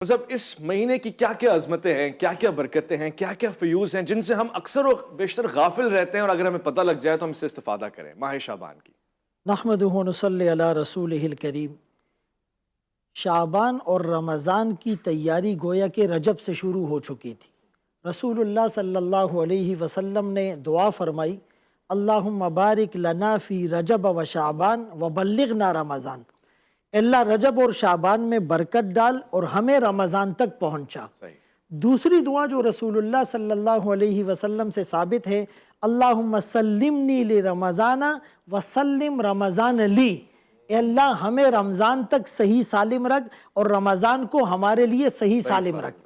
مطلب اس مہینے کی کیا کیا عظمتیں ہیں، کیا کیا برکتیں ہیں، کیا کیا فیوز ہیں جن سے ہم اکثر و بیشتر غافل رہتے ہیں، اور اگر ہمیں پتہ لگ جائے تو ہم اس سے استفادہ کریں ماہ شعبان کی؟ نحمدہ و نصلی علی رسولہ الکریم۔ شعبان اور رمضان کی تیاری گویا کہ رجب سے شروع ہو چکی تھی۔ رسول اللہ صلی اللہ علیہ وسلم نے دعا فرمائی، اللہم بارک لنا فی رجب و شعبان و بلغنا رمضان۔ اللہ رجب اور شعبان میں برکت ڈال اور ہمیں رمضان تک پہنچا۔ دوسری دعا جو رسول اللہ صلی اللہ علیہ وسلم سے ثابت ہے، اللہم سلمنی لرمضان وسلم رمضان لی۔ اے اللہ ہمیں رمضان تک صحیح سالم رکھ اور رمضان کو ہمارے لیے صحیح سالم رکھ۔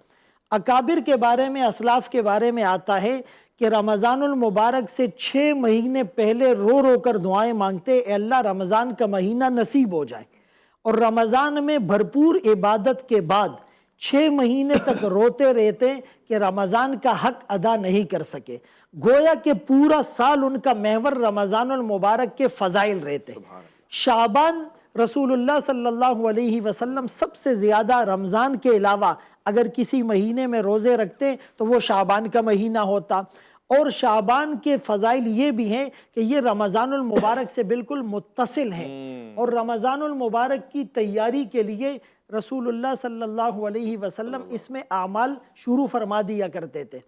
اکابر کے بارے میں، اسلاف کے بارے میں آتا ہے کہ رمضان المبارک سے 6 مہینے پہلے رو رو کر دعائیں مانگتے، اے اللہ رمضان کا مہینہ نصیب ہو جائے، اور رمضان میں بھرپور عبادت کے بعد 6 مہینے تک روتے رہتے کہ رمضان کا حق ادا نہیں کر سکے۔ گویا کہ پورا سال ان کا محور رمضان المبارک کے فضائل رہتے۔ شعبان رسول اللہ صلی اللہ علیہ وسلم سب سے زیادہ رمضان کے علاوہ اگر کسی مہینے میں روزے رکھتے تو وہ شعبان کا مہینہ ہوتا۔ اور شعبان کے فضائل یہ بھی ہیں کہ یہ رمضان المبارک سے بالکل متصل ہیں، اور رمضان المبارک کی تیاری کے لیے رسول اللہ صلی اللہ علیہ وسلم اس میں اعمال شروع فرما دیا کرتے تھے۔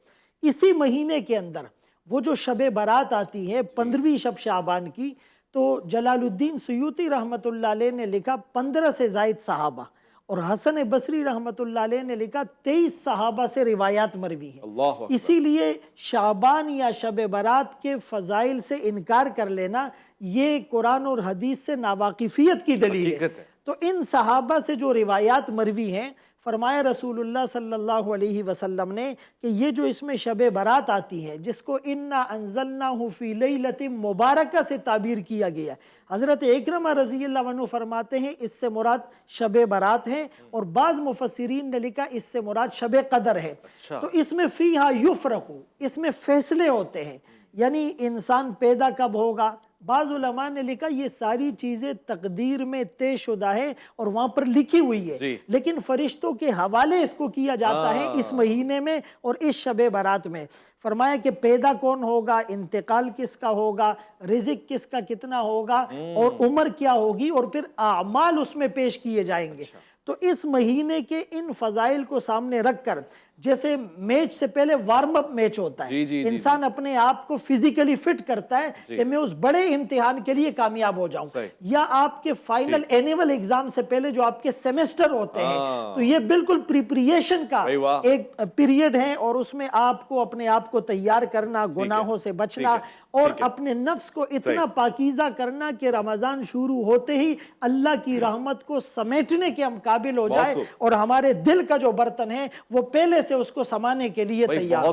اسی مہینے کے اندر وہ جو شب برات آتی ہے 15ویں شب شعبان کی، تو جلال الدین سیوطی رحمۃ اللہ علیہ نے لکھا 15 سے زائد صحابہ، اور حسن بصری رحمۃ اللہ علیہ نے لکھا 23 صحابہ سے روایات مروی ہیں۔ اسی لیے شعبان یا شب برات کے فضائل سے انکار کر لینا یہ قرآن اور حدیث سے ناواقفیت کی دلیل ہے۔ تو ان صحابہ سے جو روایات مروی ہیں، فرمایا رسول اللہ صلی اللہ علیہ وسلم نے کہ یہ جو اس میں شب برات آتی ہے، جس کو انا انزلناہ فی لیلۃ مبارکہ سے تعبیر کیا گیا، حضرت اکرمہ رضی اللہ عنہ فرماتے ہیں اس سے مراد شب برات ہے، اور بعض مفسرین نے لکھا اس سے مراد شب قدر ہے۔ تو اس میں فیہا یفرق، اس میں فیصلے ہوتے ہیں، یعنی انسان پیدا کب ہوگا۔ بعض علماء نے لکھا یہ ساری چیزیں تقدیر میں طے شدہ ہے اور وہاں پر لکھی ہوئی ہے، لیکن فرشتوں کے حوالے اس کو کیا جاتا ہے اس مہینے میں اور اس شب برات میں۔ فرمایا کہ پیدا کون ہوگا، انتقال کس کا ہوگا، رزق کس کا کتنا ہوگا، اور عمر کیا ہوگی، اور پھر اعمال اس میں پیش کیے جائیں گے۔ تو اس مہینے کے ان فضائل کو سامنے رکھ کر، جیسے میچ سے پہلے وارم اپ میچ ہوتا ہے، انسان اپنے آپ کو فزیکلی فٹ کرتا ہے کہ میں اس بڑے امتحان کے لیے کامیاب ہو جاؤں، یا آپ کے فائنل اینیول ایگزام سے پہلے جو آپ کے سیمیسٹر ہوتے ہیں، تو یہ بالکل پریپریشن کا ایک پیریڈ ہے، اور اس میں آپ کو اپنے آپ کو تیار کرنا، گناہوں سے بچنا، اور اپنے نفس کو اتنا پاکیزہ کرنا کہ رمضان شروع ہوتے ہی اللہ کی رحمت کو سمیٹنے کے ہم قابل ہو جائے، اور ہمارے دل کا جو برتن ہے وہ پہلے سے اس کو سمانے کے لیے تیار۔